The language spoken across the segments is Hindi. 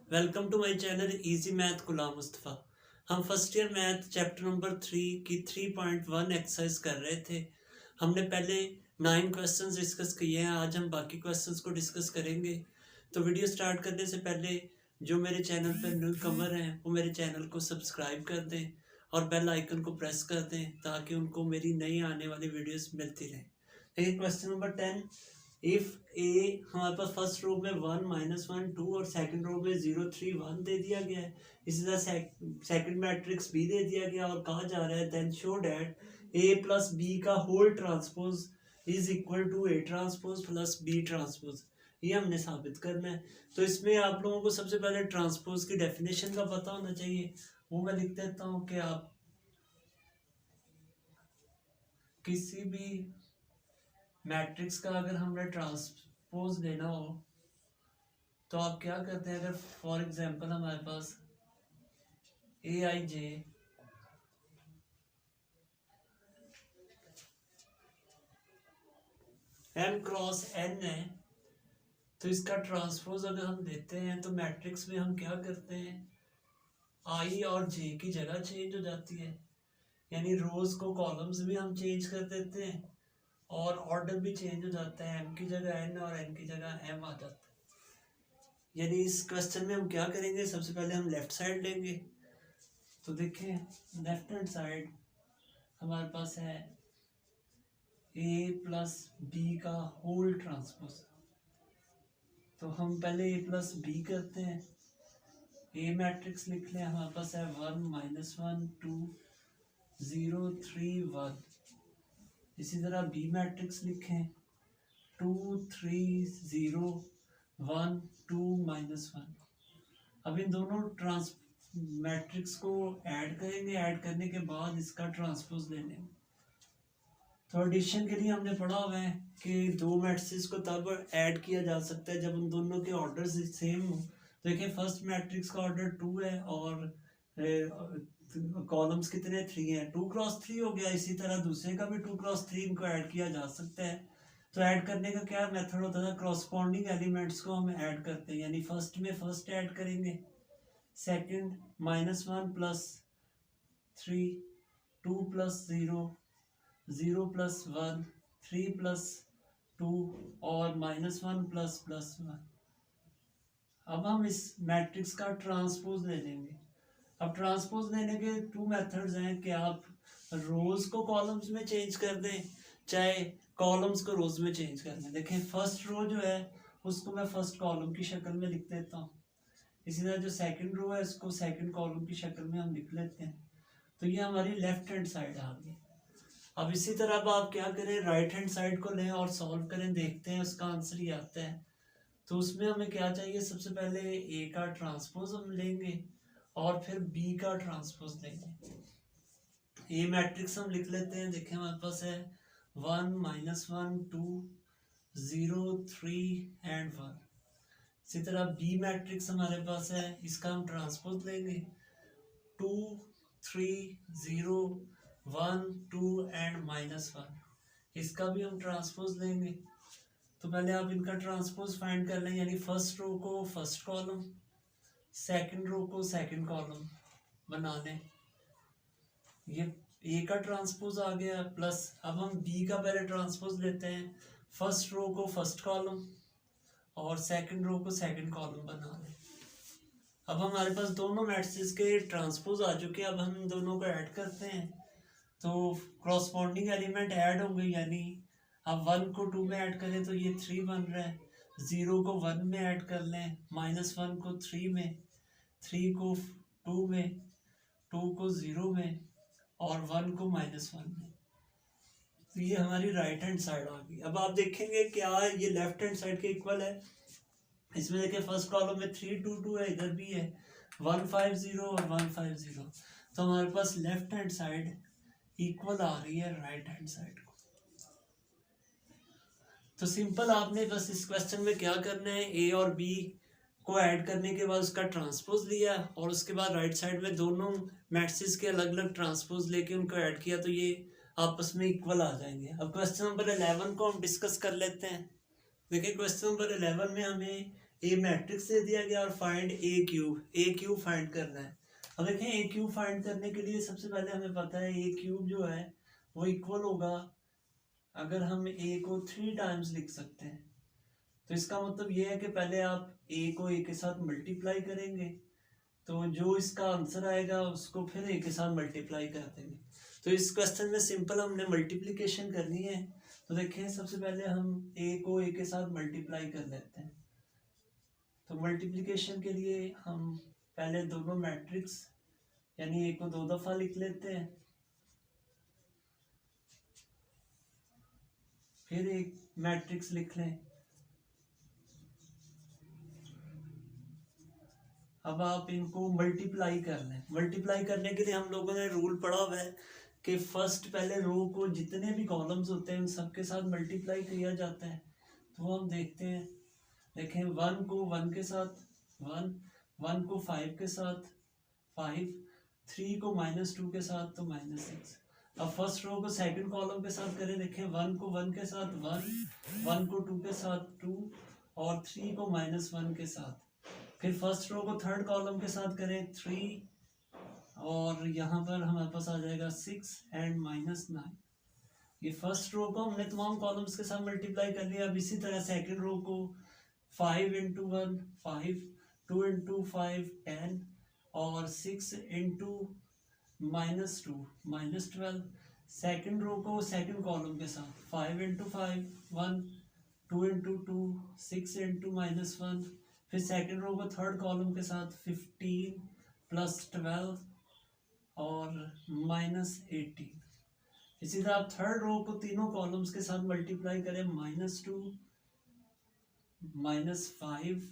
Welcome to my channel easy math Ghulam Mustafa. हम first year math chapter number 3 की 3.1 एक्सरसाइज कर रहे थे। हमने पहले 9 क्वेश्चंस डिस्कस किए हैं। आज हम बाकी क्वेश्चंस को डिस्कस करेंगे। तो वीडियो स्टार्ट करने से पहले जो मेरे चैनल पर न्यू कमर हैं वो मेरे चैनल को सब्सक्राइब कर दें और बेल आइकन को प्रेस कर दें ताकि उनको मेरी नई आने वाली वीडियोस मिलती रहें। देखिए क्वेश्चन नंबर 10, इफ ए हमारे पास फर्स्ट रो में 1 -1 2 और सेकंड रो में 0 3 1 दे दिया गया है। इसी तरह सेकंड मैट्रिक्स बी दे दिया गया और कहा जा रहा है then show that A plus B का whole transpose is equal to A transpose plus B transpose. ये हमने साबित करना है। तो इसमें आप लोगों को सबसे पहले ट्रांसपोज की डेफिनेशन का पता होना चाहिए। वो मैं लिख देता हूँ कि आप किसी भी मैट्रिक्स का अगर हमने ट्रांसपोज लेना हो तो आप क्या करते हैं। अगर फॉर एग्जांपल हमारे पास ए आई जे एम क्रॉस एन है तो इसका ट्रांसपोज अगर हम देते हैं तो मैट्रिक्स में हम क्या करते हैं, आई और जे की जगह चेंज हो जाती है। यानी रोज को कॉलम्स भी हम चेंज कर देते हैं और ऑर्डर भी चेंज हो जाता है। एम की जगह एन और एन की जगह एम आ जाता है। यानी इस क्वेश्चन में हम क्या करेंगे, सबसे पहले हम लेफ्ट साइड लेंगे। तो देखें लेफ्ट हैंड साइड हमारे पास है ए प्लस बी का होल ट्रांसपोज। तो हम पहले ए प्लस बी करते हैं। ए मैट्रिक्स लिख लें, हमारे पास है 1 -1 2 0 3 1। इसी तरह बी मैट्रिक्स लिखें 2 3 0 1 2 -1। अब इन दोनों मैट्रिक्स को ऐड करेंगे। ऐड करने के बाद इसका ट्रांसपोज ले लेंगे। तो एडिशन के लिए हमने पढ़ा हुआ है कि दो मैट्रिक्स को तब ऐड किया जा सकता है जब उन दोनों के ऑर्डर सेम हो। तो देखिए फर्स्ट मैट्रिक्स का ऑर्डर 2 है और कॉलम्स कितने 3 हैं, 2 क्रॉस 3 हो गया। इसी तरह दूसरे का भी 2 क्रॉस 3 इनको ऐड किया जा सकता है। तो ऐड करने का क्या मेथड होता था, क्रॉसपॉन्डिंग एलिमेंट्स को हम ऐड करते हैं। यानी फर्स्ट में फर्स्ट ऐड करेंगे, second -1 plus 3 2 plus 0 0 plus 1 3 plus 2 और -1 प्लस 1। अब हम इस मैट्रिक्स का ट्रांसपोज ले लेंगे। अब ट्रांसपोज लेने के 2 मेथड्स हैं कि आप रोज को कॉलम्स में चेंज कर दें चाहे कॉलम्स को रोज में चेंज कर दें। देखें फर्स्ट रो जो है उसको मैं फर्स्ट कॉलम की शक्ल में लिख देता हूँ। इसी तरह जो सेकंड रो है उसको सेकंड कॉलम की शक्ल में हम लिख लेते हैं। तो ये हमारी लेफ्ट हैंड साइड आ गई। अब इसी तरह अब आप क्या करें, राइट हैंड साइड को लें और सॉल्व करें, देखते हैं उसका आंसर ही आता है। तो उसमें हमें क्या चाहिए, सबसे पहले ए का ट्रांसपोज हम लेंगे और फिर बी का ट्रांसपोज लेंगे। ए मैट्रिक्स हम लिख लेते हैं। देखें हमारे पास है 1 -1 2 0 3 एंड 1। इसी तरह बी मैट्रिक्स हमारे पास है, इसका हम ट्रांसपोज लेंगे 2 3 0 1 2 एंड -1। इसका भी हम ट्रांसपोज लेंगे। तो पहले आप इनका ट्रांसपोज फाइंड कर लें। यानी फर्स्ट रो को फर्स्ट कॉलम, सेकंड रो को सेकंड कॉलम बना लें। ये ए का ट्रांसपोज आ गया प्लस अब हम बी का पहले ट्रांसपोज लेते हैं। फर्स्ट रो को फर्स्ट कॉलम और सेकंड रो को सेकंड कॉलम बना लें। अब हमारे पास दोनों मैट्रिक्स के ट्रांसपोज आ चुके हैं। अब हम इन दोनों को ऐड करते हैं तो क्रॉसपॉन्डिंग एलिमेंट ऐड होंगे। यानी अब 1 को 2 में ऐड करें तो ये 3 बन रहा है। 0 को 1 में ऐड कर लें, -1 को 3 में, 3 को 2 में, 2 को 0 में और 1 को -1 में। तो ये हमारी राइट हैंड साइड आ गई। अब आप देखेंगे क्या ये लेफ्ट हैंड साइड के इक्वल है। इसमें देखिए फर्स्ट कॉलम में 3 2 2 है, इधर भी है 1 5 0 और 1 5 0। तो हमारे पास लेफ्ट हैंड साइड इक्वल आ रही है राइट हैंड साइड को। तो सिंपल आपने बस इस क्वेश्चन में क्या करना है, ए और बी को ऐड करने के बाद उसका ट्रांसपोज लिया और उसके बाद राइट साइड में दोनों मैट्रिक्स के अलग अलग ट्रांसपोज लेके उनको ऐड किया तो ये आपस में इक्वल आ जाएंगे। अब क्वेश्चन नंबर 11 को हम डिस्कस कर लेते हैं। देखिए क्वेश्चन नंबर 11 में हमें ए मैट्रिक्स दे दिया गया और फाइंड ए क्यूब फाइंड करना है। अब देखें ए क्यूब फाइंड करने के लिए सबसे पहले हमें पता है ए क्यूब जो है वो इक्वल होगा, अगर हम ए को 3 टाइम्स लिख सकते हैं तो इसका मतलब ये है कि पहले आप ए को ए के साथ मल्टीप्लाई करेंगे, तो जो इसका आंसर आएगा उसको फिर ए के साथ मल्टीप्लाई कर देंगे। तो इस क्वेश्चन में सिंपल हमने मल्टीप्लिकेशन करनी है। तो देखें सबसे पहले हम ए को ए के साथ मल्टीप्लाई कर लेते हैं। तो मल्टीप्लिकेशन के लिए हम पहले दोनों मैट्रिक्स यानी ए को 2 दफ़ा लिख लेते हैं, फिर एक मैट्रिक्स लिख लें। अब आप इनको मल्टीप्लाई कर लें। मल्टीप्लाई करने के लिए हम लोगों ने रूल पढ़ा हुआ है कि फर्स्ट पहले रो को जितने भी कॉलम्स होते हैं उन सबके साथ मल्टीप्लाई किया जाता है। तो हम देखते हैं, देखें 1 को 1 के साथ 1, 1 को 5 के साथ 5, 3 को -2 के साथ तो -6। अब फर्स्ट रो को सेकंड कॉलम के साथ करें, देखें 1 को 1 के साथ 1, 1 को 2 के साथ 2 और 3 को -1 के साथ। फिर फर्स्ट रो को थर्ड कॉलम के साथ करें 3 और यहाँ पर हमारे पास आ जाएगा 6 एंड -9। ये फर्स्ट रो को हमने तमाम कॉलम्स के साथ मल्टीप्लाई कर लिया। अब इसी तरह सेकंड रो को 5 × 1 5, 2 × 5 10 और 6 × -2 -12। सेकंड रो को सेकंड कॉलम के साथ 5 × 5 1, 2 × 2 6 × -1। फिर सेकंड रो को थर्ड कॉलम के साथ 15 + 12 और -18। इसी तरह आप थर्ड रो को तीनों कॉलम्स के साथ मल्टीप्लाई करें, -2 -5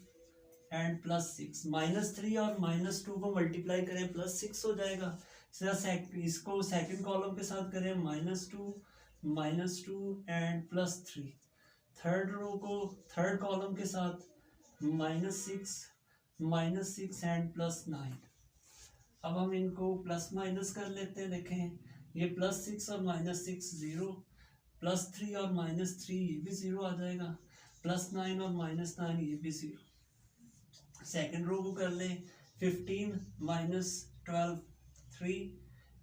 एंड +6। -3 और -2 को मल्टीप्लाई करें +6 हो जाएगा। इसी तरह इसको सेकंड कॉलम के साथ करें -2 एंड +3। थर्ड रो को थर्ड कॉलम के साथ -6 एंड +9। अब हम इनको प्लस माइनस कर लेते हैं। देखें ये +6 और -6 0, +3 और -3 ये भी 0 आ जाएगा, +9 और -9 ये भी 0। सेकंड रो को कर लें, 15 - 12 3,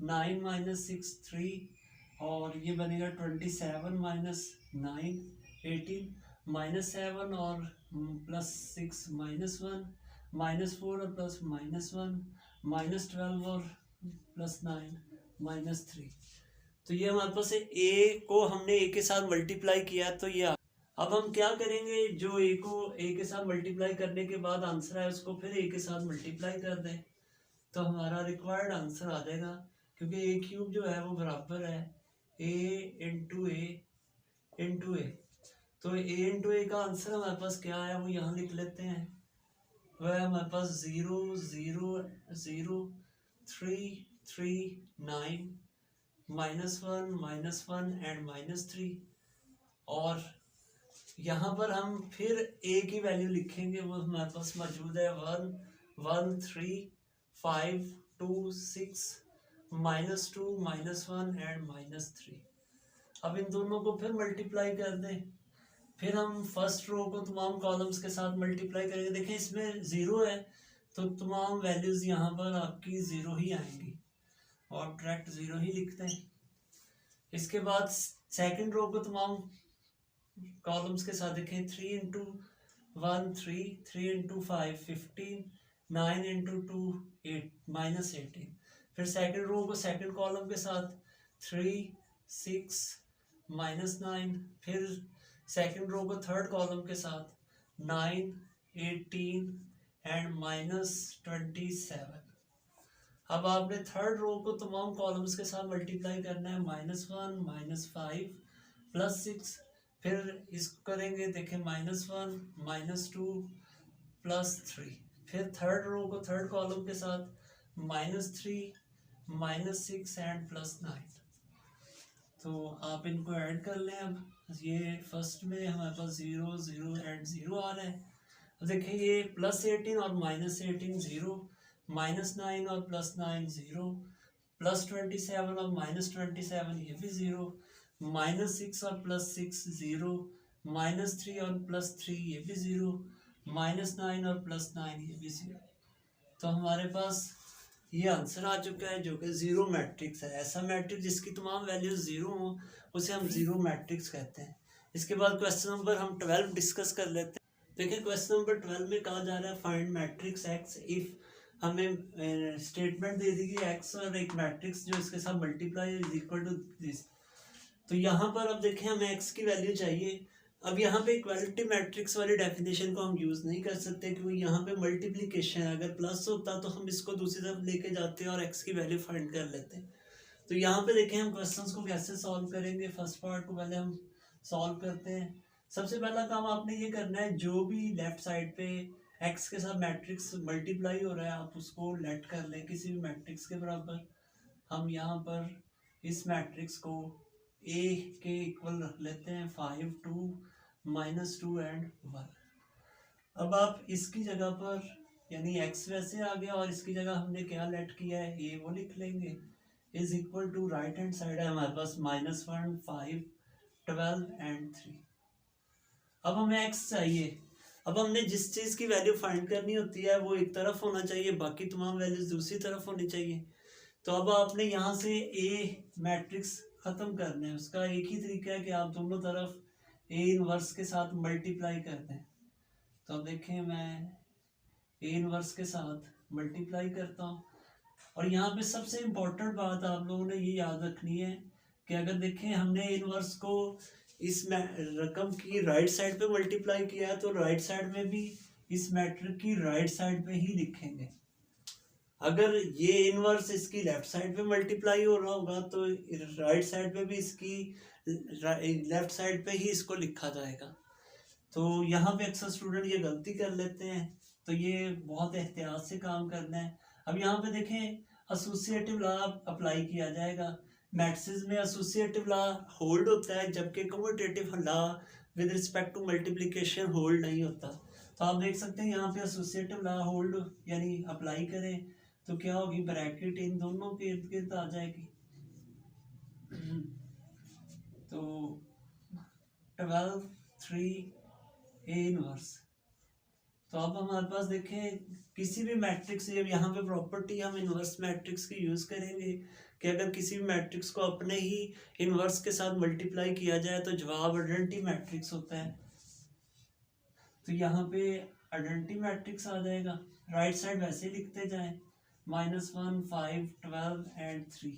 9 - 6 3 और ये बनेगा 27 - 9 18, -7 और +6 -1, -4 और +1, -12 और +9 -3। तो ये हमारे पास ए को हमने ए के साथ मल्टीप्लाई किया तो ये। अब हम क्या करेंगे, जो ए को ए के साथ मल्टीप्लाई करने के बाद आंसर है उसको फिर ए के साथ मल्टीप्लाई कर दें तो हमारा रिक्वायर्ड आंसर आ जाएगा, क्योंकि ए क्यूब जो है वो बराबर है ए इंटू ए। तो ए इंटू ए का आंसर हमारे पास क्या है वो यहाँ लिख लेते हैं। वह है हमारे पास 0 0 0 3 3 9 -1 एंड -3। और यहाँ पर हम फिर ए की वैल्यू लिखेंगे, वो हमारे पास मौजूद है 1 1 3 5 2 6 -2 -1 एंड -3। अब इन दोनों को फिर मल्टीप्लाई कर दें। फिर हम फर्स्ट रो को तमाम कॉलम्स के साथ मल्टीप्लाई करेंगे। देखें इसमें 0 है तो तमाम वैल्यूज़ यहाँ पर आपकी 0 ही आएंगी और डायरेक्ट 0 ही लिखते हैं। इसके बाद सेकंड रो को तमाम कॉलम्स के साथ देखें, 3 × 1 3, 3 × 5 15, 9 × 2 8 -18। फिर सेकंड रो को सेकंड कॉलम के साथ 3 6 -9। फिर सेकंड रो को थर्ड कॉलम के साथ 9 18 एंड -27। अब आपने थर्ड रो को तमाम कॉलम्स के साथ मल्टीप्लाई करना है, -1 -5 +6। फिर इसको करेंगे, देखें -1 -2 +3। फिर थर्ड रो को थर्ड कॉलम के साथ -3 -6 एंड +9। तो आप इनको ऐड कर लें। अब ये फर्स्ट में हमारे पास 0 0 एंड 0 आ रहा है। अब देखिए ये +18 और -18 0, -9 और +9 0, +27 और -27 ये भी 0, -6 और +6 0, -3 और +3 ये भी 0, -9 और +9 ये भी 0। तो हमारे पास ये आंसर आ चुका है जो कि जीरो मैट्रिक्स है। ऐसा मैट्रिक्स जिसकी तमाम वैल्यूज जीरो हो उसे हम जीरो मैट्रिक्स कहते हैं। इसके बाद क्वेश्चन नंबर हम 12 डिस्कस कर लेते हैं। देखिए क्वेश्चन नंबर 12 में कहा जा रहा है फाइंड मैट्रिक्स एक्स इफ हमें स्टेटमेंट दे दी गई एक्स और एक मैट्रिक्स जो इसके साथ multiply is equal to this. तो यहाँ पर अब देखें हमें एक्स की वैल्यू चाहिए। अब यहाँ पे इक्वालिटी मैट्रिक्स वाली डेफिनेशन को हम यूज़ नहीं कर सकते क्योंकि यहाँ पे मल्टीप्लिकेशन है। अगर प्लस होता तो हम इसको दूसरी तरफ लेके जाते और एक्स की वैल्यू फाइंड कर लेते। तो यहाँ पे देखें हम क्वेश्चंस को कैसे सॉल्व करेंगे। फर्स्ट पार्ट को पहले हम सॉल्व करते हैं। सबसे पहला काम आपने ये करना है, जो भी लेफ्ट साइड पे एक्स के साथ मैट्रिक्स मल्टीप्लाई हो रहा है आप उसको लेट कर लें किसी भी मैट्रिक्स के बराबर। हम यहाँ पर इस मैट्रिक्स को ए के इक्वल रख लेते हैं 5 2 -2 एंड 1। अब आप इसकी जगह पर यानी एक्स वैसे आ गया और इसकी जगह हमने क्या लेट किया है ए वो लिख लेंगे is equal to right hand side है हमारे पास -1 5 12 एंड 3। अब हमें एक्स चाहिए। अब हमने जिस चीज़ की वैल्यू फाइंड करनी होती है वो एक तरफ होना चाहिए, बाकी तमाम वैल्यूज दूसरी तरफ होनी चाहिए। तो अब आपने यहाँ से ए मैट्रिक्स ख़त्म करना है। उसका एक ही तरीका है कि आप दोनों तरफ ए इनवर्स के साथ मल्टीप्लाई कर दें। तो अब देखें मैं ए इनवर्स के साथ मल्टीप्लाई करता हूँ। और यहाँ पे सबसे इम्पोर्टेंट बात आप लोगों ने ये याद रखनी है कि अगर देखें हमने ए इनवर्स को इस रकम की राइट साइड पे मल्टीप्लाई किया है तो राइट साइड में भी इस मैट्रिक की राइट साइड पे ही लिखेंगे। अगर ये इनवर्स इसकी लेफ्ट साइड पे मल्टीप्लाई हो रहा होगा तो राइट साइड पे भी इसकी लेफ्ट साइड पे ही इसको लिखा जाएगा। तो यहाँ पे अक्सर स्टूडेंट ये गलती कर लेते हैं, तो ये बहुत एहतियात से काम करना है। अब यहाँ पे देखें एसोसिएटिव लॉ अप्लाई किया जाएगा। मैथ्स में एसोसिएटिव लॉ होल्ड होता है जबकि commutative law with respect to multiplication hold नहीं होता। तो आप देख सकते हैं यहाँ पे एसोसिएटिव लॉ होल्ड यानी अप्लाई करें तो क्या होगी, ब्रैकेट इन दोनों के इर्द गिर्द आ जाएगी। तो 12 3 ए इनवर्स। तो अब हमारे पास देखें किसी भी मैट्रिक्स, यहाँ पे प्रॉपर्टी हम इनवर्स मैट्रिक्स की यूज़ करेंगे कि अगर किसी भी मैट्रिक्स को अपने ही इनवर्स के साथ मल्टीप्लाई किया जाए तो जवाब आइडेंटिटी मैट्रिक्स होता है। तो यहाँ पे आइडेंटिटी मैट्रिक्स आ जाएगा। राइट साइड वैसे लिखते जाएं -1 5 12 एंड 3।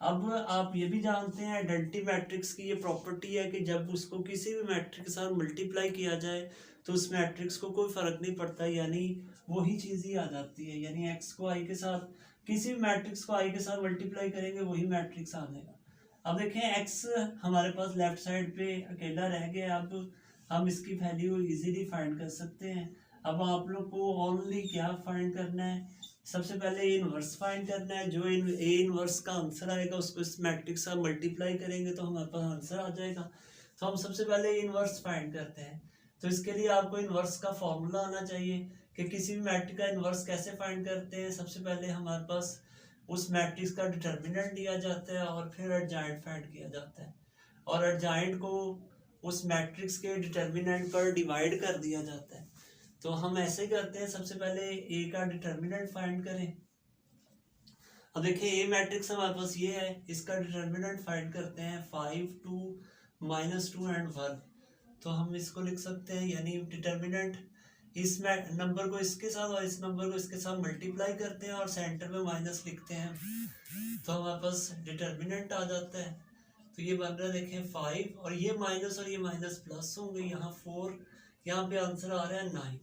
अब आप ये भी जानते हैं आइडेंटिटी मैट्रिक्स की ये प्रॉपर्टी है कि जब उसको किसी भी मैट्रिक्स के साथ मल्टीप्लाई किया जाए तो उस मैट्रिक्स को कोई फ़र्क नहीं पड़ता, यानी वही चीज़ ही आ जाती है। यानी एक्स को आई के साथ किसी भी मैट्रिक्स को आई के साथ मल्टीप्लाई करेंगे वही मैट्रिक्स आ जाएगा। अब देखें एक्स हमारे पास लेफ्ट साइड पे अकेला रह गया। अब हम इसकी वैल्यू इजीली फाइंड कर सकते हैं। अब आप लोग को ओनली क्या फाइंड करना है, सबसे पहले ए इनवर्स फाइंड करना है। जो ए इनवर्स का आंसर आएगा उसको इस मैट्रिक्स से मल्टीप्लाई करेंगे तो हमारे पास आंसर आ जाएगा। तो हम सबसे पहले ए इनवर्स फाइंड करते हैं। तो इसके लिए आपको इनवर्स का फॉर्मूला आना चाहिए कि किसी भी मैट्रिक्स का इनवर्स कैसे फाइंड करते हैं। सबसे पहले हमारे पास उस मैट्रिक्स का डिटर्मिनेंट दिया जाता है और फिर एडजॉइंट फाइंड किया जाता है और एडजॉइंट को उस मैट्रिक्स के डिटर्मिनेंट पर डिवाइड कर दिया जाता है। तो हम ऐसे करते हैं, सबसे पहले ए का डिटर्मिनेंट फाइंड करें। अब देखिए ए मैट्रिक्स हमारे पास ये है, इसका डिटर्मिनेंट फाइंड करते हैं 5 2 -2 एंड 1। तो हम इसको लिख सकते हैं यानी डिटर्मिनेंट इस नंबर को इसके साथ और इस नंबर को इसके साथ मल्टीप्लाई करते हैं और सेंटर में माइनस लिखते हैं तो हमारे पास डिटर्मिनेंट आ जाता है। तो ये बन रहा है देखें 5 और ये माइनस प्लस होंगे, यहाँ 4, यहाँ पे आंसर आ रहा है 9।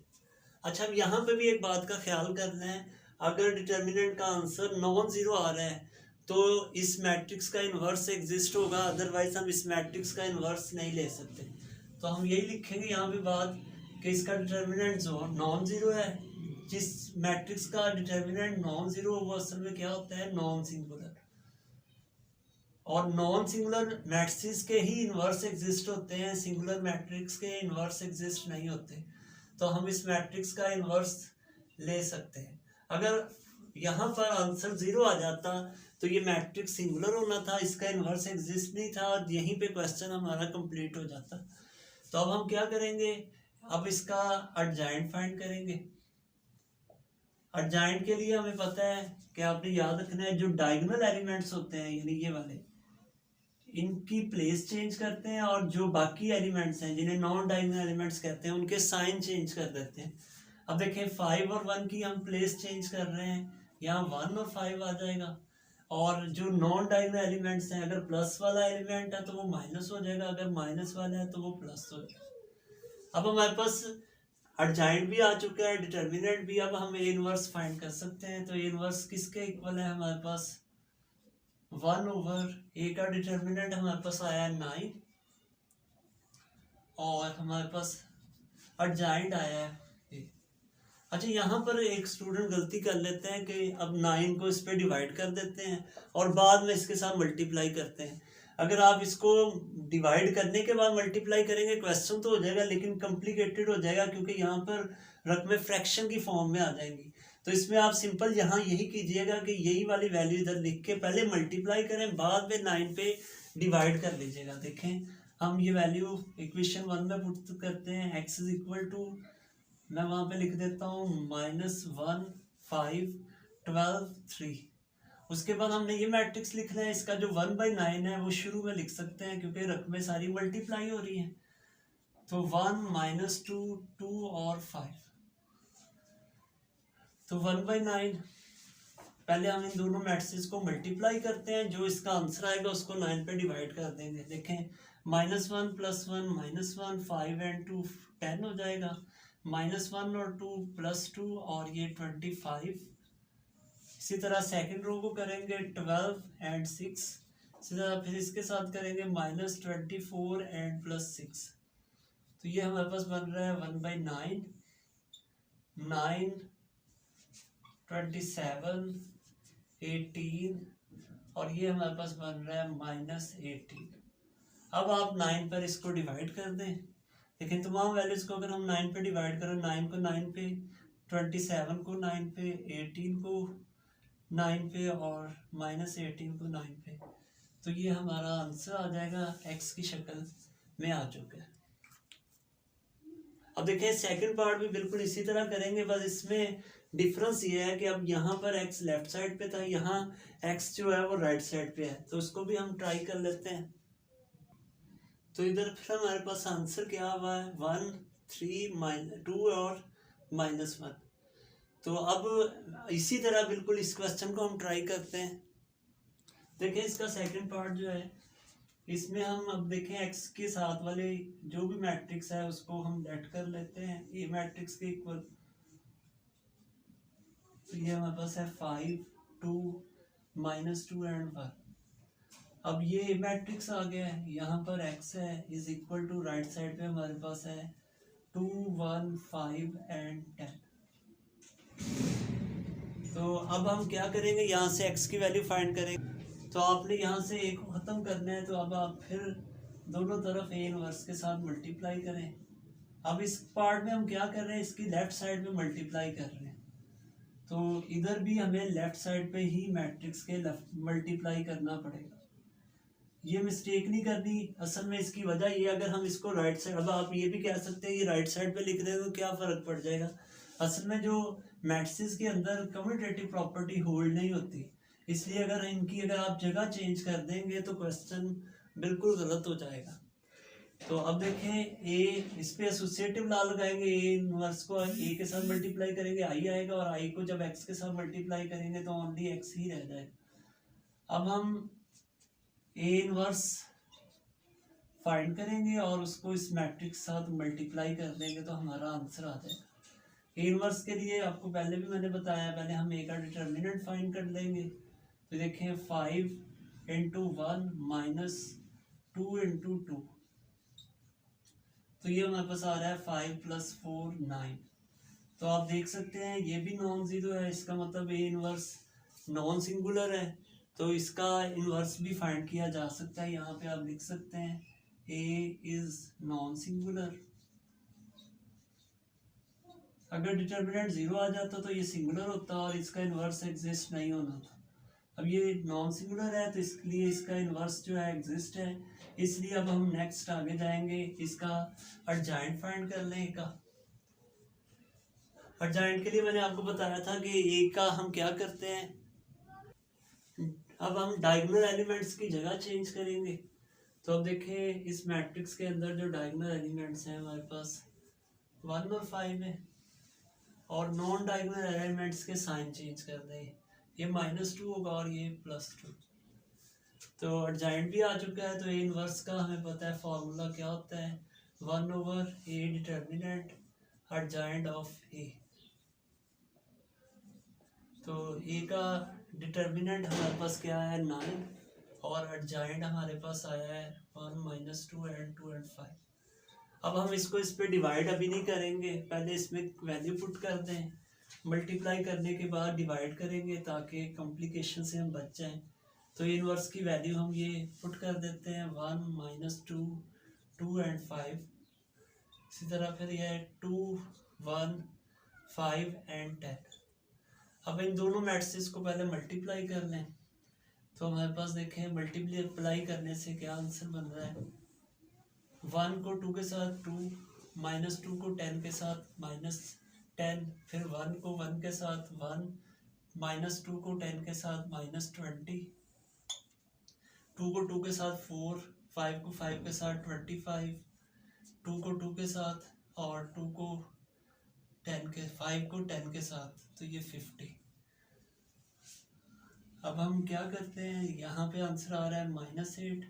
अच्छा अब यहाँ पे भी एक बात का ख्याल करना है, अगर डिटर्मिनेंट का आंसर नॉन जीरो आ रहा है तो इस मैट्रिक्स का इन्वर्स एग्जिस्ट होगा, अदरवाइज हम इस मैट्रिक्स का इन्वर्स नहीं ले सकते। तो हम यही लिखेंगे यहाँ पे बात कि इसका डिटर्मिनेंट नॉन जीरो है। जिस मैट्रिक्स का डिटर्मिनेंट नॉन जीरो वो असल में क्या होता है, नॉन सिंगुलर। और नॉन सिंगुलर मैट्रिक्स के ही इन्वर्स एग्जिस्ट होते हैं, सिंगुलर मैट्रिक्स के इन्वर्स एग्जिस्ट नहीं होते। तो हम इस मैट्रिक्स का इन्वर्स ले सकते हैं। अगर यहाँ पर आंसर जीरो आ जाता तो ये मैट्रिक्स सिंगुलर होना था, इसका इन्वर्स एग्जिस्ट नहीं था और यहीं पे क्वेश्चन हमारा कंप्लीट हो जाता। तो अब हम क्या करेंगे, अब इसका एडजॉइंट फाइंड करेंगे। एडजॉइंट के लिए हमें पता है कि आपने याद रखना है जो डायगोनल एलिमेंट्स होते हैं यानी ये वाले, इनकी प्लेस चेंज करते हैं और जो बाकी एलिमेंट्स हैं जिन्हें नॉन डायगोनल एलिमेंट्स कहते हैं उनके साइन चेंज कर देते हैं। अब देखें 5 और 1 की हम प्लेस चेंज कर रहे हैं, यहाँ 1 और 5 आ जाएगा। और जो नॉन डायगोनल एलिमेंट्स हैं, अगर प्लस वाला एलिमेंट है तो वो माइनस हो जाएगा, अगर माइनस वाला है तो वो प्लस हो जाएगा। अब हमारे पास एडजॉइंट भी आ चुका है, डिटर्मिनेंट भी। अब हम ए इनवर्स फाइंड कर सकते हैं। तो ए इनवर्स किसके इक्वल है हमारे पास, 1 ओवर ए का डिटर्मिनेंट हमारे पास आया है 9 और हमारे पास एडजॉइंट आया है। अच्छा, यहाँ पर एक स्टूडेंट गलती कर लेते हैं कि अब 9 को इस पे डिवाइड कर देते हैं और बाद में इसके साथ मल्टीप्लाई करते हैं। अगर आप इसको डिवाइड करने के बाद मल्टीप्लाई करेंगे क्वेश्चन तो हो जाएगा, लेकिन कॉम्प्लिकेटेड हो जाएगा क्योंकि यहाँ पर रकमें फ्रैक्शन की फॉर्म में आ जाएंगी। तो इसमें आप सिंपल यहाँ यही कीजिएगा कि यही वाली वैल्यू इधर लिख के पहले मल्टीप्लाई करें, बाद में 9 पे डिवाइड कर लीजिएगा। देखें हम ये वैल्यू इक्वेशन 1 में पुट करते हैं, x इज इक्वल टू, मैं वहाँ पे लिख देता हूँ -1 5 12 3। उसके बाद हमने ये मैट्रिक्स लिखना है, इसका जो 1/9 है वो शुरू में लिख सकते हैं क्योंकि रकमें सारी मल्टीप्लाई हो रही हैं। तो 1 -2 2 और 5, तो 1/9। पहले हम इन दोनों मैट्रिक्स को मल्टीप्लाई करते हैं, जो इसका आंसर आएगा उसको 9 पे डिवाइड कर देंगे। देखें -1 + 1 -1 5 and 2 10 हो जाएगा, -1 और 2 +2 और ये 25। इसी तरह सेकंड रो को करेंगे 12 and 6। इसी तरह फिर इसके साथ करेंगे -24 and +6। तो ये हमारे पास बन रहा है 1/9 9 27 18 और ये हमारे पास बन रहा है -18। अब आप 9 पर इसको डिवाइड कर दें। लेकिन तमाम वैल्यूज को अगर हम 9 पे डिवाइड करें, 9 को 9 पे, 27 को 9 पे, 18 को 9 पे और -18 को 9 पे, तो ये हमारा आंसर आ जाएगा, x की शक्ल में आ चुका है। अब देखें सेकंड पार्ट भी बिल्कुल इसी तरह करेंगे, बस इसमें डिफरेंस ये है कि अब यहाँ पर x लेफ्ट साइड पे था, यहाँ x जो है वो राइट साइड पे है। तो उसको भी हम ट्राई कर लेते हैं। तो इधर फिर हमारे पास आंसर क्या हुआ है, 1 3 2 और -1। तो अब इसी तरह बिल्कुल इस क्वेश्चन को हम ट्राई करते हैं। देखें इसका सेकंड पार्ट जो है, इसमें हम अब देखें x के साथ वाले जो भी मैट्रिक्स है उसको हम लेट कर लेते हैं ए मैट्रिक्स के इक्वल। तो ये हमारे पास है 5 2 -2 and 1। अब ये मैट्रिक्स आ गया है, यहाँ पर x है is equal to, right side पे हमारे पास है 2 1 5 and 10। तो अब हम क्या करेंगे, यहाँ से x की वैल्यू फाइंड करेंगे। तो आपने यहाँ से एक को ख़त्म करना है, तो अब आप फिर दोनों तरफ ए इनवर्स के साथ मल्टीप्लाई करें। अब इस पार्ट में हम क्या कर रहे हैं, इसकी लेफ्ट साइड में मल्टीप्लाई कर रहे हैं। तो इधर भी हमें लेफ्ट साइड पे ही मैट्रिक्स के मल्टीप्लाई करना पड़ेगा। ये मिस्टेक नहीं करनी, असल में इसकी वजह ये, अगर हम इसको राइट साइड, अब आप ये भी कह सकते हैं कि राइट साइड पे लिख दें तो क्या फ़र्क पड़ जाएगा। असल में जो मैट्रिक्स के अंदर कम्यूटेटिव प्रॉपर्टी होल्ड नहीं होती, इसलिए अगर आप जगह चेंज कर देंगे तो क्वेश्चन बिल्कुल गलत हो जाएगा। तो अब देखें ए, इस पे एसोसिएटिव लॉ लगाएंगे, ए इनवर्स को ए के साथ मल्टीप्लाई करेंगे आई आएगा, और आई को जब एक्स के साथ मल्टीप्लाई करेंगे तो ओनली एक्स ही रह जाएगा। अब हम ए इनवर्स फाइंड करेंगे और उसको इस मैट्रिक्स के साथ मल्टीप्लाई कर देंगे तो हमारा आंसर आ जाएगा। ए इनवर्स के लिए आपको पहले भी मैंने बताया, पहले हम ए का डिटर्मिनेंट फाइंड कर लेंगे। तो देखें 5 × 1 - 2 × 2, तो ये हमारे पास आ रहा है 5 + 4 9। तो आप देख सकते हैं ये भी नॉन ज़ीरो है, इसका मतलब ए इनवर्स नॉन सिंगुलर है। तो इसका इनवर्स भी फाइंड किया जा सकता है। यहाँ पे आप लिख सकते हैं ए इज नॉन सिंगुलर। अगर डिटर्मिनेंट 0 आ जाता तो ये सिंगुलर होता और इसका इनवर्स एग्जिस्ट नहीं होना था। अब ये नॉन सिंगुलर है तो इसलिए इसका इन्वर्स जो है एग्जिस्ट है, इसलिए अब हम नेक्स्ट आगे जाएंगे, इसका एडजॉइंट फाइंड कर लें। का एडजॉइंट के लिए मैंने आपको बताया था कि ए का हम क्या करते हैं, अब हम डायगोनल एलिमेंट्स की जगह चेंज करेंगे। तो अब देखें इस मैट्रिक्स के अंदर जो डायगोनल एलिमेंट्स हैं हमारे पास 1 और 5 है, और नॉन डायगोनल एलिमेंट्स के साइन चेंज कर दें, ये -2 होगा और ये +2। तो एडजॉइंट भी आ चुका है, तो ए इनवर्स का हमें पता है फॉर्मूला क्या होता है, 1/a डिटर्मिनेंट एडजॉइंट ऑफ ए। तो ए का डिटर्मिनेंट हमारे पास क्या है 9, और एडजॉइंट हमारे पास आया है 1 -2 and 2 and 5। अब हम इसको इस पे डिवाइड अभी नहीं करेंगे, पहले इसमें वैल्यू पुट कर दें, मल्टीप्लाई करने के बाद डिवाइड करेंगे ताकि कॉम्प्लिकेशन से हम बच जाएं। तो इनवर्स की वैल्यू हम ये पुट कर देते हैं 1 -2 2 and 5। इसी तरह फिर ये 2 1 5 and 10। अब इन दोनों मैट्रिसेस को पहले मल्टीप्लाई कर लें, तो हमारे पास देखें मल्टीप्लाई करने से क्या आंसर बन रहा है, 1 को 2 के साथ 2, -2 को 10 के साथ -10, फिर 1 को 1 के साथ 1, -2 को 10 के साथ -20, 2 को 2 के साथ 4, 5 को 5 के साथ 25, 2 को 2 के साथ और 2 को 5 को 10 के साथ, तो ये 50। अब हम क्या करते हैं, यहाँ पे आंसर आ रहा है -8,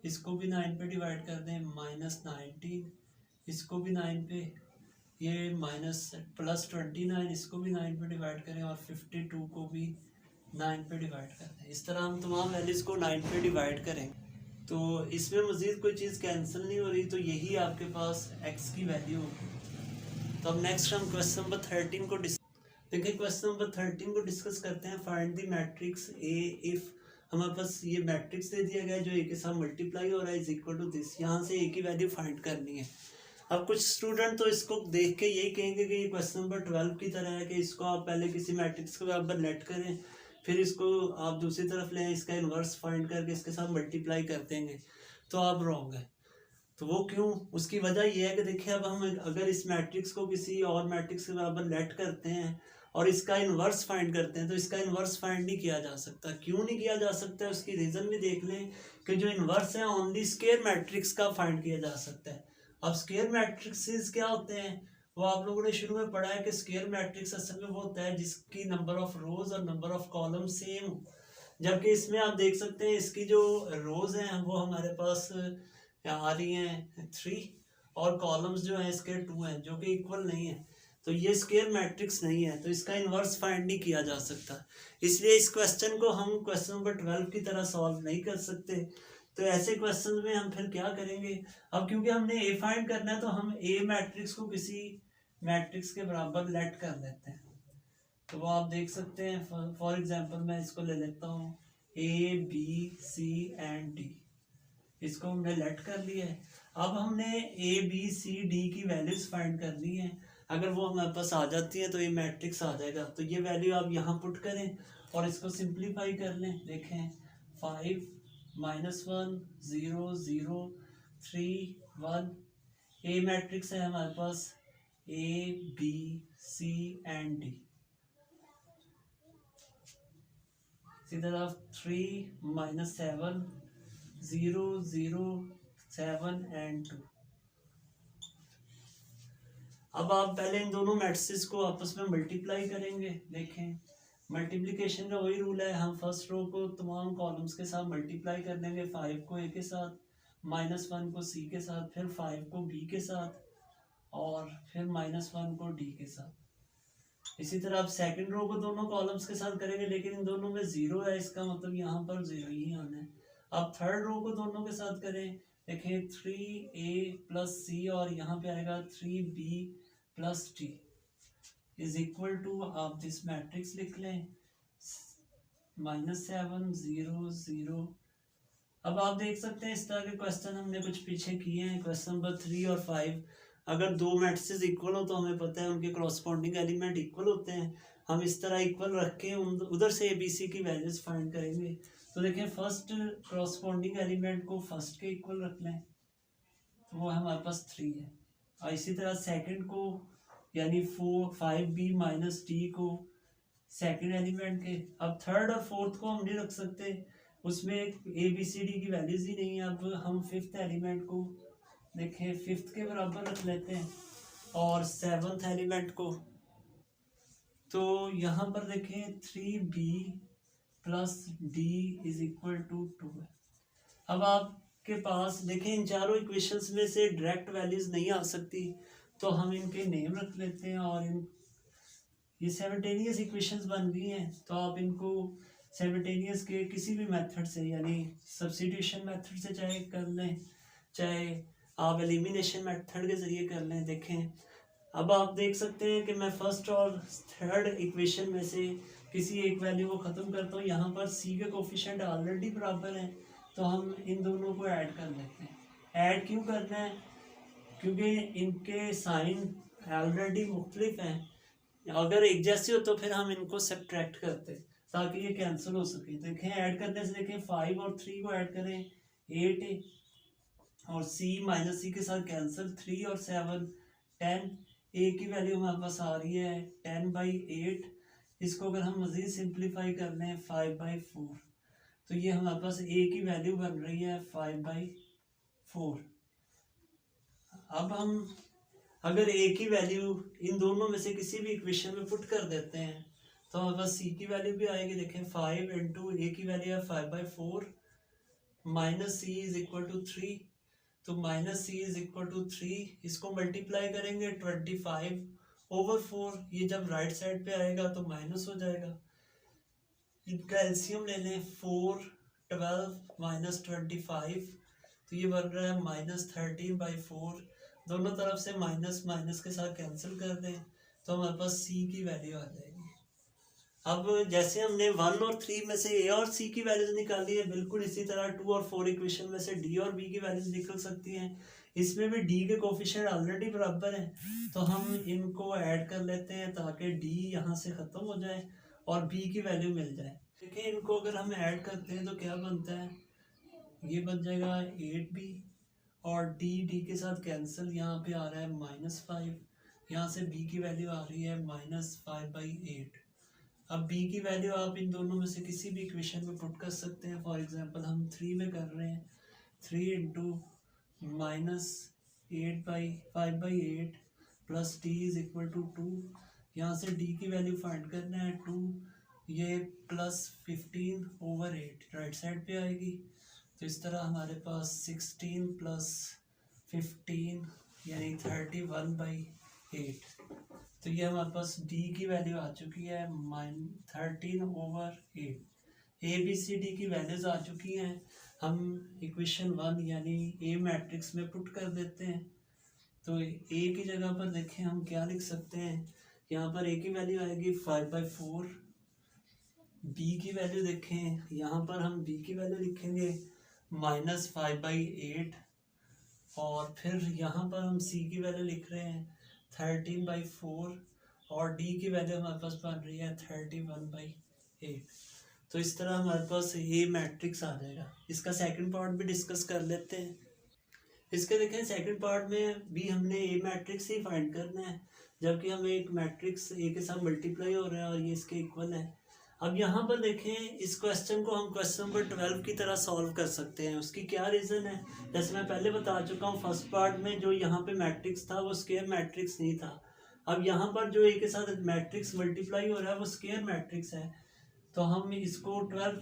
इसको भी 9 पे डिवाइड कर दें, -19, इसको भी 9 पे, ये +29, इसको भी 9 पे डिवाइड करें, और 52 को भी 9 पे डिवाइड कर दें। इस तरह हम तमाम वैल्यूज़ को 9 पे डिवाइड करें, तो इसमें मज़ीद कोई चीज़ कैंसिल नहीं हो रही, तो यही आपके पास x की वैल्यू होगी। तो अब नेक्स्ट हम क्वेश्चन नंबर 13 को देखिए, क्वेश्चन नंबर 13 को डिस्कस करते हैं। Find the matrix A if, हमारे पास ये मैट्रिक्स दे दिया गया है जो ए के साथ मल्टीप्लाई हो रहा है, इज इक्वल टू दिस। यहाँ से ए की वैल्यू फाइंड करनी है। अब कुछ स्टूडेंट तो इसको देख के यही कहेंगे कि ये क्वेश्चन नंबर 12 की तरह है कि इसको आप पहले किसी मैट्रिक्स के बराबर लेट करें, फिर इसको आप दूसरी तरफ लें, इसका इन्वर्स फाइंड करके इसके साथ मल्टीप्लाई कर देंगे, तो आप रॉन्ग है। तो वो क्यों, उसकी वजह यह है कि देखिए, अब हम अगर इस मैट्रिक्स को किसी और मैट्रिक्स के बराबर लेट करते हैं और इसका इन्वर्स फाइंड करते हैं, तो इसका इन्वर्स फाइंड नहीं किया जा सकता। क्यों नहीं किया जा सकता है, उसकी रीज़न भी देख लें कि जो इन्वर्स है ओनली स्क्वायर मैट्रिक्स का फाइंड किया जा सकता है। अब स्क्वायर मैट्रिक्सेस क्या होते हैं, वो आप लोगों ने शुरू में पढ़ा है कि स्क्वायर मैट्रिक्स असल में वो होता है जिसकी नंबर ऑफ रोज और नंबर ऑफ कॉलम सेम हो। जबकि इसमें आप देख सकते हैं इसकी जो रोज हैं वो हमारे पास आ रही हैं 3, और कॉलम्स जो हैं इसके 2 हैं, जो कि इक्वल नहीं है। तो ये स्क्वायर मैट्रिक्स नहीं है, तो इसका इन्वर्स फाइंड नहीं किया जा सकता। इसलिए इस क्वेश्चन को हम क्वेश्चन नंबर 12 की तरह सॉल्व नहीं कर सकते। तो ऐसे क्वेश्चन में हम फिर क्या करेंगे, अब क्योंकि हमने ए फाइंड करना है तो हम ए मैट्रिक्स को किसी मैट्रिक्स के बराबर लेट कर लेते हैं। तो वो आप देख सकते हैं, फॉर एग्जांपल मैं इसको ले लेता हूँ A B C and D, इसको हमने लेट कर लिया है। अब हमने ए बी सी डी की वैल्यूज फाइंड करनी है। अगर वो हमारे पास आ जाती है तो ये मैट्रिक्स आ जाएगा। तो ये वैल्यू आप यहाँ पुट करें और इसको सिंप्लीफाई कर लें। देखें 5 -1 0 0 3 1, ए मैट्रिक्स है हमारे पास A B C and D. इसी तरह 3 -7 0 0 7 एंड 2। अब आप पहले इन दोनों मैट्रिसेस को आपस में मल्टीप्लाई करेंगे। देखें मल्टीप्लिकेशन का वही रूल है, हम फर्स्ट रो को तमाम कॉलम्स के साथ मल्टीप्लाई कर देंगे। 5 को ए के साथ, -1 को सी के साथ, फिर 5 को बी के साथ, और फिर -1 को डी के साथ। इसी तरह आप सेकंड रो को दोनों कॉलम्स के साथ करेंगे, लेकिन इन दोनों में 0 है, इसका मतलब यहाँ पर 0 ही आना है। आप थर्ड रो को दोनों के साथ करें। देखें 3a + c और यहाँ पे आएगा 3b + d is equal to, आप दिस मैट्रिक्स लिख लें -7 0 0। अब आप देख सकते हैं इस तरह के क्वेश्चन हमने कुछ पीछे किए हैं, क्वेश्चन नंबर 3 और 5। अगर दो मैट्रिसेस इक्वल हो तो हमें पता है उनके करस्पॉन्डिंग एलिमेंट इक्वल होते हैं। हम इस तरह इक्वल रख के उधर से ABC की वैल्यूज फाइंड करेंगे। तो देखें फर्स्ट क्रॉसपॉन्डिंग एलिमेंट को फर्स्ट के इक्वल रख लें, तो वो हमारे पास 3 है। और इसी तरह सेकंड को यानी 5B माइनस D को सेकंड एलिमेंट के। अब थर्ड और फोर्थ को हम नहीं रख सकते, उसमें ABCD की वैल्यूज ही नहीं है। अब हम फिफ्थ एलिमेंट को देखें फिफ्थ के बराबर रख लेते हैं और सेवन्थ एलिमेंट को। तो यहाँ पर देखें 3B plus D is equal to 2 है। अब आपके पास देखें इन चारों इक्वेशंस में से डायरेक्ट वैल्यूज नहीं आ सकती, तो हम इनके नेम रख लेते हैं और ये साइमल्टेनियस इक्वेशंस बन गई हैं। तो आप इनको साइमल्टेनियस के किसी भी मेथड से यानी सब्स्टिट्यूशन मेथड से चाहे कर लें, चाहे आप एलिमिनेशन मेथड के ज़रिए कर लें। देखें अब आप देख सकते हैं कि मैं फर्स्ट और थर्ड इक्वेशन में से किसी एक वैल्यू को ख़त्म करता हूँ। यहाँ पर C के कोफिशिएंट ऑलरेडी बराबर हैं, तो हम इन दोनों को ऐड कर लेते हैं। ऐड क्यों करना है? क्योंकि इनके साइन ऑलरेडी मुख्तलिफ हैं। अगर एक जैसे हो तो फिर हम इनको सब्ट्रैक्ट करते ताकि ये कैंसिल हो सके। देखें ऐड करने से देखें 5 और 3 को ऐड करें 8 और C माइनस C के साथ कैंसिल 3 और 7 10। A की वैल्यू हमारे पास आ रही है 10/8। इसको अगर हम मज़ीद सिंप्लीफाई कर लें 5/4, तो ये हमारे पास A की वैल्यू बन रही है 5/4। अब हम अगर A की वैल्यू इन दोनों में से किसी भी इक्वेशन में पुट कर देते हैं तो हमारे पास C की वैल्यू भी आएगी। देखें 5 इंटू A की वैल्यू है 5/4 minus C is equal to 3, तो minus C is equal to 3। इसको मल्टीप्लाई करेंगे 25/4। ये जब राइट साइड पे आएगा तो माइनस हो जाएगा। इनका एलसीएम ले लें 4 12 माइनस 25, तो ये बन रहा है -13/4। दोनों तरफ से माइनस माइनस के साथ कैंसिल कर दें तो हमारे पास C की वैल्यू आ जाएगी। अब जैसे हमने 1 और 3 में से A और C की वैल्यूज निकाली है, बिल्कुल इसी तरह 2 और 4 इक्वेशन में से D और B की वैल्यूज निकल सकती हैं। इसमें भी D के कोफिशिएंट ऑलरेडी बराबर हैं, तो हम इनको ऐड कर लेते हैं ताकि D यहाँ से ख़त्म हो जाए और B की वैल्यू मिल जाए। देखिए इनको अगर हम ऐड करते हैं तो क्या बनता है, ये बन जाएगा 8B और D के साथ कैंसिल, यहाँ पे आ रहा है -5। यहाँ से B की वैल्यू आ रही है -5/8। अब B की वैल्यू आप इन दोनों में से किसी भी इक्वेशन में पुट कर सकते हैं। फॉर एग्जांपल हम 3 में कर रहे हैं, 3 into -8/5/8 plus D is equal to 2। यहाँ से D की वैल्यू फाइंड करना है 2, ये प्लस 15/8 राइट साइड पे आएगी। तो इस तरह हमारे पास 16 प्लस 15 यानी 31/8। तो ये हमारे पास D की वैल्यू आ चुकी है 13/8। ABCD की वैल्यूज आ चुकी हैं। हम इक्वेशन 1 यानी A मैट्रिक्स में पुट कर देते हैं। तो A की जगह पर देखें हम क्या लिख सकते हैं, यहाँ पर A की वैल्यू आएगी 5/4। B की वैल्यू देखें, यहाँ पर हम B की वैल्यू लिखेंगे -5/8 और फिर यहाँ पर हम C की वैल्यू लिख रहे हैं 13/4 और D की वैल्यू हमारे पास बन रही है 31/8। तो इस तरह हमारे पास A मैट्रिक्स आ जाएगा। इसका सेकंड पार्ट भी डिस्कस कर लेते हैं। इसके देखें सेकंड पार्ट में भी हमने A मैट्रिक्स ही फाइंड करना है, जबकि हमें एक मैट्रिक्स A के साथ मल्टीप्लाई हो रहा है और ये इसके इक्वल है। अब यहाँ पर देखें इस क्वेश्चन को हम क्वेश्चन नंबर 12 की तरह सॉल्व कर सकते हैं। उसकी क्या रीज़न है, जैसे मैं पहले बता चुका हूँ फर्स्ट पार्ट में जो यहाँ पे मैट्रिक्स था वो स्क्वायर मैट्रिक्स नहीं था। अब यहाँ पर जो A के साथ मैट्रिक्स मल्टीप्लाई हो रहा है वो स्क्वायर मैट्रिक्स है, तो हम इसको 12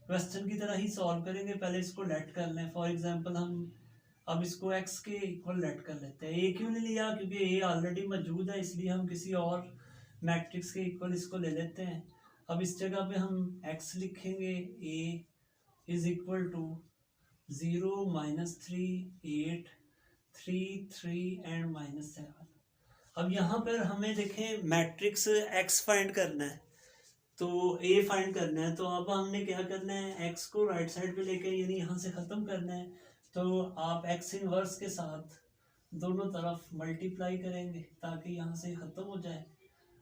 क्वेश्चन की तरह ही सॉल्व करेंगे। पहले इसको लेट कर लें। फॉर एग्जांपल हम अब इसको x के इक्वल लेट कर लेते हैं। A क्यों नहीं लिया, क्योंकि A ऑलरेडी मौजूद है, इसलिए हम किसी और मैट्रिक्स के इक्वल इसको ले लेते हैं। अब इस जगह पे हम x लिखेंगे, A is equal to 0 -3 8 3 3 and -7। अब यहाँ पर हमें देखें मैट्रिक्स x फाइंड करना है, तो A फाइंड करना है। तो अब हमने क्या करना है, x को राइट साइड पे लेके यानी यहाँ से ख़त्म करना है। तो आप x इनवर्स के साथ दोनों तरफ मल्टीप्लाई करेंगे ताकि यहाँ से ख़त्म हो जाए।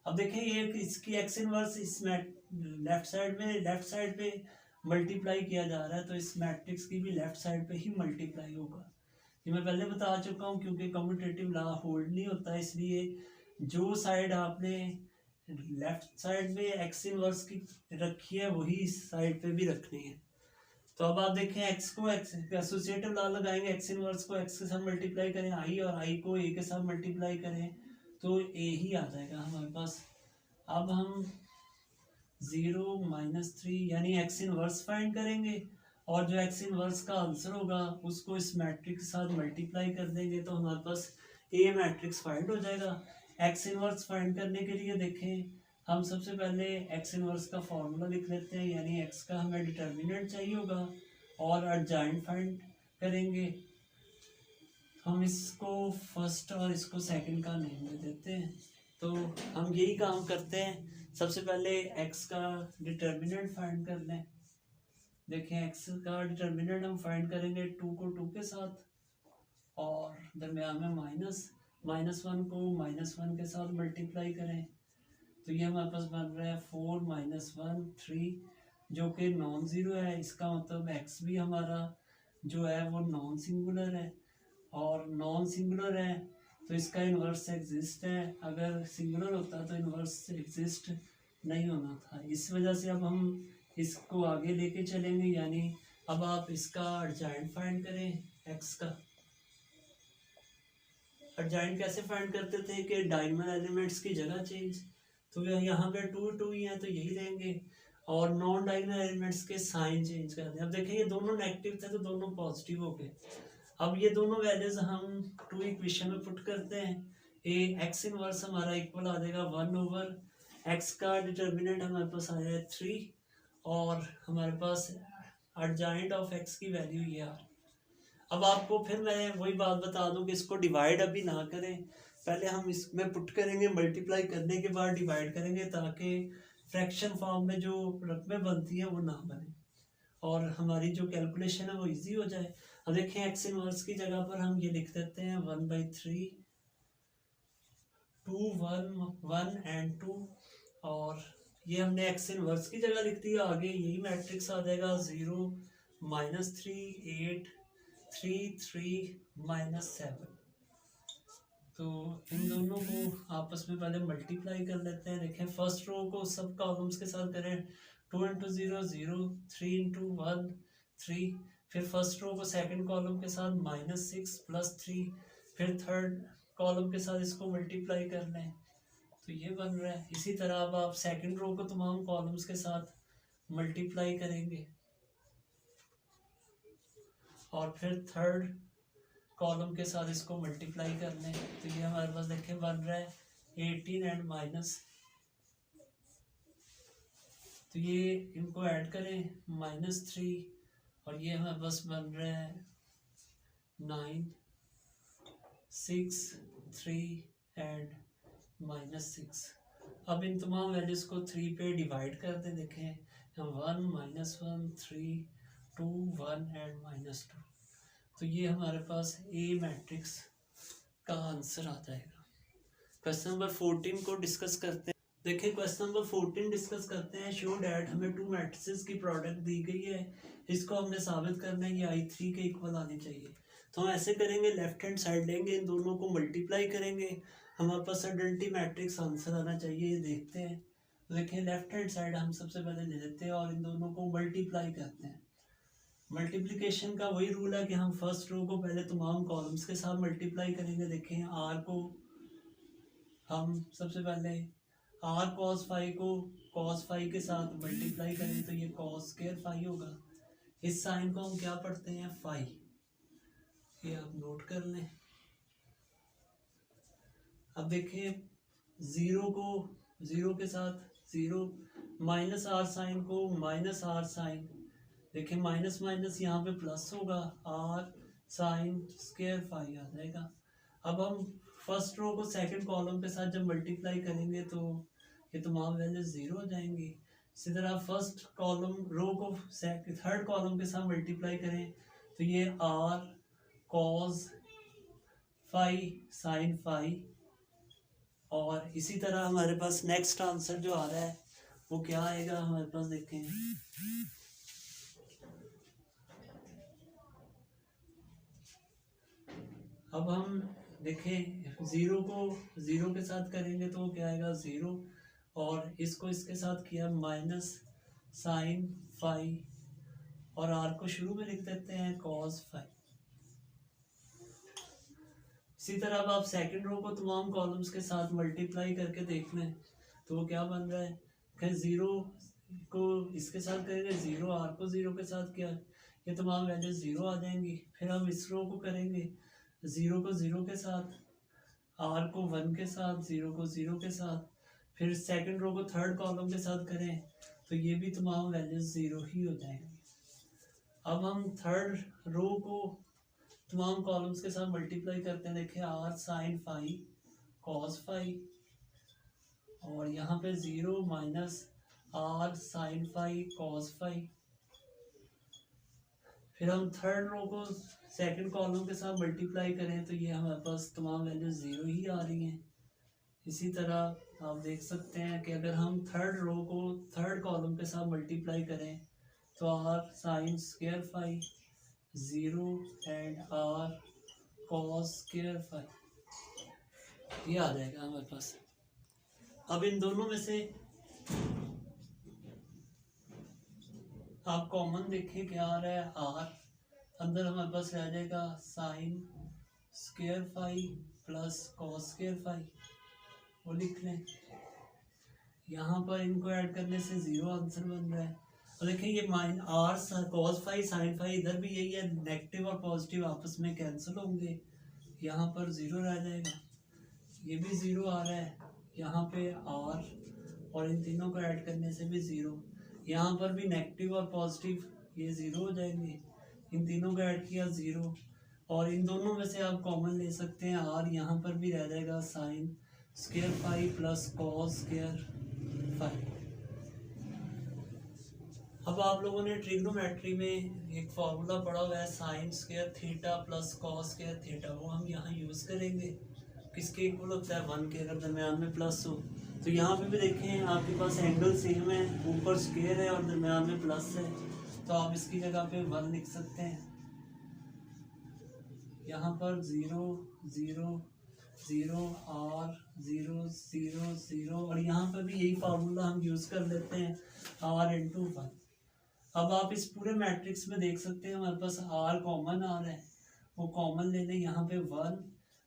अब देखें ये इसकी एक्स इनवर्स इस लेफ्ट साइड पे मल्टीप्लाई किया जा रहा है, तो इस मैट्रिक्स की भी लेफ्ट साइड पे ही मल्टीप्लाई होगा। ये मैं पहले बता चुका हूँ, क्योंकि कम्यूटेटिव लॉ होल्ड नहीं होता, इसलिए जो साइड आपने लेफ्ट साइड में एक्स इनवर्स की रखी है वही इस साइड पे भी रखनी है। तो अब आप देखें एक्स को एक्स एसोसिएटिव लॉ लगाएंगे, एक्स इनवर्स को एक्स के साथ मल्टीप्लाई करें आई, और आई को ए के साथ मल्टीप्लाई करें तो ए ही आ जाएगा हमारे पास। अब हम 0 -3 यानी एक्स इनवर्स फाइंड करेंगे, और जो एक्स इनवर्स का आंसर होगा उसको इस मैट्रिक्स के साथ मल्टीप्लाई कर देंगे, तो हमारे पास ए मैट्रिक्स फाइंड हो जाएगा। एक्स इनवर्स फाइंड करने के लिए देखें, हम सबसे पहले एक्स इनवर्स का फॉर्मूला लिख लेते हैं, यानी एक्स का हमें डिटर्मिनेंट चाहिए होगा और एडजॉइंट फाइंड करेंगे। हम इसको फर्स्ट और इसको सेकंड का नेम दे देते हैं। तो हम यही काम करते हैं, सबसे पहले एक्स का डिटर्मिनेंट फाइंड कर लें। देखें एक्स का डिटर्मिनेंट हम फाइंड करेंगे 2 को 2 के साथ, और दरम्यान में -1 को -1 के साथ मल्टीप्लाई करें, तो ये हमारे पास बन रहा है 4 -1 3, जो कि नॉन ज़ीरो है। इसका मतलब एक्स भी हमारा जो है वो नॉन सिंगुलर है, और नॉन सिंगुलर है तो इसका इन्वर्स एग्जिस्ट है, अगर सिंगुलर होता तो इन्वर्स एग्जिस्ट नहीं होना था। इस वजह से अब हम इसको आगे लेके चलेंगे, यानी अब आप इसका एडजॉइंट फाइंड करें एक्स का। एडजॉइंट कैसे फाइंड करते थे कि डायगोनल एलिमेंट्स की जगह चेंज, तो यहाँ पे 2 2 ही हैं तो यही रहेंगे, और नॉन डायगोनल एलिमेंट्स के साइन चेंज कर दें। अब देखें ये दोनों नेगेटिव थे तो दोनों पॉजिटिव हो गए। अब ये दोनों वैल्यूज हम 2 इक्वेशन में पुट करते हैं, ए एक्स इनवर्स हमारा इक्वल आ जाएगा 1/x का डिटर्मिनेंट हमारे पास आया है 3, और हमारे पास एडजॉइंट ऑफ एक्स की वैल्यू ये आ। अब आपको फिर मैं वही बात बता दूं कि इसको डिवाइड अभी ना करें, पहले हम इसमें पुट करेंगे, मल्टीप्लाई करने के बाद डिवाइड करेंगे, ताकि फ्रैक्शन फॉर्म में जो रकमें बनती हैं वो ना बने और हमारी जो कैलकुलेशन है वो इजी हो जाए। अब देखें एक्स इनवर्स की जगह पर हम ये लिख देते हैं 1/3 2 1 1 एंड 2, और ये हमने एक्स इनवर्स की जगह लिख दिया। आगे यही मैट्रिक्स आ जाएगा 0 -3 8 3 3 -7। तो इन दोनों को आपस में पहले मल्टीप्लाई कर लेते हैं। देखें फर्स्ट रो को सब कॉलम्स के साथ करें, 2 × 0 0 3 × 1 3, फिर फर्स्ट रो को सेकंड कॉलम के साथ -6 + 3, फिर थर्ड कॉलम के साथ इसको मल्टीप्लाई कर लें, तो ये बन रहा है। इसी तरह अब आप सेकंड रो को तमाम कॉलम्स के साथ मल्टीप्लाई करेंगे, और फिर थर्ड कॉलम के साथ इसको मल्टीप्लाई कर लें, तो ये हमारे पास देखें बन रहा है 18 एंड माइनस, तो ये इनको ऐड करें -3, और ये हमारे पास बन रहा है 9 6 3 एंड -6। अब इन तमाम वैल्यूज को 3 पे डिवाइड कर दें। देखें 1 -1 3 2 1 एंड -2, तो ये हमारे पास ए मैट्रिक्स का आंसर आ जाएगा। क्वेश्चन नंबर 14 को डिस्कस करते हैं। देखिए क्वेश्चन नंबर 14 डिस्कस करते हैं। शो डैट हमें 2 मैट्रिसेस की प्रोडक्ट दी गई है, इसको हमने साबित करना है ये I3 के इक्वल आनी चाहिए। तो हम ऐसे करेंगे, लेफ्ट हैंड साइड लेंगे, इन दोनों को मल्टीप्लाई करेंगे, हमारे पास आइडेंटिटी मैट्रिक्स आंसर आना चाहिए। ये देखते हैं, देखिए लेफ्ट हैंड साइड हम सबसे पहले ले लेते हैं और इन दोनों को मल्टीप्लाई करते हैं। मल्टीप्लिकेशन का वही रूल है कि हम फर्स्ट रो को पहले तमाम कॉलम्स के साथ मल्टीप्लाई करेंगे। देखें आर को हम सबसे पहले आर cos फाई को cos फाई के साथ मल्टीप्लाई करें तो ये cos स्क्वायर फाई होगा। इस साइन को हम क्या पढ़ते हैं फाई, ये आप नोट कर लें। अब देखें जीरो को जीरो के साथ जीरो, माइनस आर साइन को माइनस आर साइन, देखें माइनस माइनस यहाँ पे प्लस होगा, आर साइन स्क्वायर फाई आ जाएगा। अब हम फर्स्ट रो को सेकंड कॉलम के साथ जब मल्टीप्लाई करेंगे तो ये तमाम वैल्यूज जीरो हो जाएंगी। इसी तरह फर्स्ट कॉलम रो को थर्ड कॉलम के साथ मल्टीप्लाई करें तो ये R cos phi sine phi और इसी तरह हमारे पास नेक्स्ट आंसर जो आ रहा है वो क्या आएगा हमारे पास, देखें। अब हम देखें जीरो को जीरो के साथ करेंगे तो क्या आएगा, जीरो, और इसको इसके साथ किया माइनस साइन फाई, और आर को शुरू में लिख देते हैं कॉस फाई। इसी तरह अब आप सेकंड रो को तमाम कॉलम्स के साथ मल्टीप्लाई करके देख लें तो वो क्या बन रहा है, कि जीरो को इसके साथ करेंगे, जीरो आर को जीरो के साथ किया, ये तमाम वैल्यू जीरो आ जाएंगी। फिर हम इस रो को करेंगे, जीरो को जीरो के साथ, आर को वन के साथ, जीरो को जीरो के साथ, फिर सेकंड रो को थर्ड कॉलम के साथ करें तो ये भी तमाम वैल्यूज जीरो ही हो जाएंगी। अब हम थर्ड रो को तमाम कॉलम्स के साथ मल्टीप्लाई करते हैं, देखिए R sine phi cos phi, और यहाँ पे zero minus R sine phi cos phi. फिर हम थर्ड रो को सेकंड कॉलम के साथ मल्टीप्लाई करें तो ये हमारे पास तमाम वैल्यू जीरो ही आ रही हैं। इसी तरह आप देख सकते हैं कि अगर हम थर्ड रो को थर्ड कॉलम के साथ मल्टीप्लाई करें तो R sine square phi zero and R cos square phi, ये आ जाएगा हमारे पास। अब इन दोनों में से आप कॉमन देखें क्या आ रहा है, आर, अंदर हमारे पास रह जाएगा sine square phi plus cos square phi, वो लिख लें। यहाँ पर इनको ऐड करने से जीरो आंसर बन रहा है। और देखिए ये minus R cos phi sine phi, इधर भी यही है, नेगेटिव और पॉजिटिव आपस में कैंसिल होंगे, यहाँ पर जीरो रह जाएगा, ये भी जीरो आ रहा है, यहाँ पे आर, और इन तीनों को ऐड करने से भी जीरो, यहाँ पर भी नेगेटिव और पॉजिटिव ये जीरो हो जाएंगे, इन तीनों को ऐड किया जीरो, और इन दोनों में से आप कॉमन ले सकते हैं आर, यहाँ पर भी रह जाएगा sine square phi plus cos square phi. अब आप लोगों ने ट्रिग्नोमेट्री में एक फॉर्मूला पढ़ा हुआ है sine square theta plus cos square theta, वो हम यहाँ यूज़ करेंगे। किसके इक्वल होता है, वन के, अगर दरमियान में प्लस हो। तो यहाँ पे भी देखें आपके पास एंगल सेम है, ऊपर स्क्वायर है और दरमियान में प्लस है, तो आप इसकी जगह पे वन लिख सकते हैं। यहाँ पर zero zero zero R zero zero zero, और यहाँ पर भी यही फार्मूला हम यूज़ कर लेते हैं आर इंटू वन। अब आप इस पूरे मैट्रिक्स में देख सकते हैं हमारे पास आर कॉमन आ रहा है, वो कॉमन ले लें, यहाँ पे वन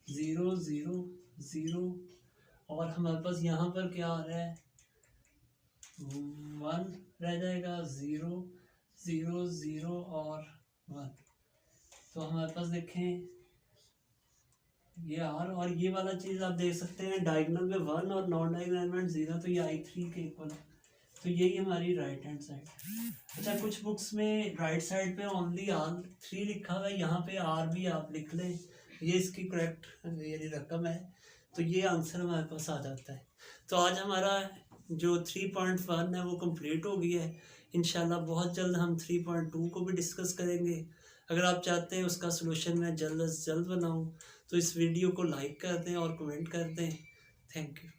जीरो जीरो जीरो, और हमारे पास यहाँ पर क्या आ रहा है, वन रह जाएगा, जीरो जीरो जीरो और वन। तो हमारे पास देखें ये आर, और ये वाला चीज़ आप देख सकते हैं डायगोनल में वन और नॉन डायगोनल एलिमेंट जीरो, तो ये I3 के इक्वल है, तो यही हमारी राइट हैंड साइड। अच्छा, कुछ बुक्स में राइट साइड पे ओनली R3 लिखा हुआ है, यहाँ पे आर भी आप लिख लें, ये इसकी करेक्ट यानी रकम है, तो ये आंसर हमारे पास आ जाता है। तो आज हमारा जो 3.1 है वो कंप्लीट हो गया है। इंशाल्लाह बहुत जल्द हम 3.2 को भी डिस्कस करेंगे। अगर आप चाहते हैं उसका सलूशन मैं जल्द से जल्द बनाऊँ तो इस वीडियो को लाइक कर दें और कमेंट कर दें। Thank you.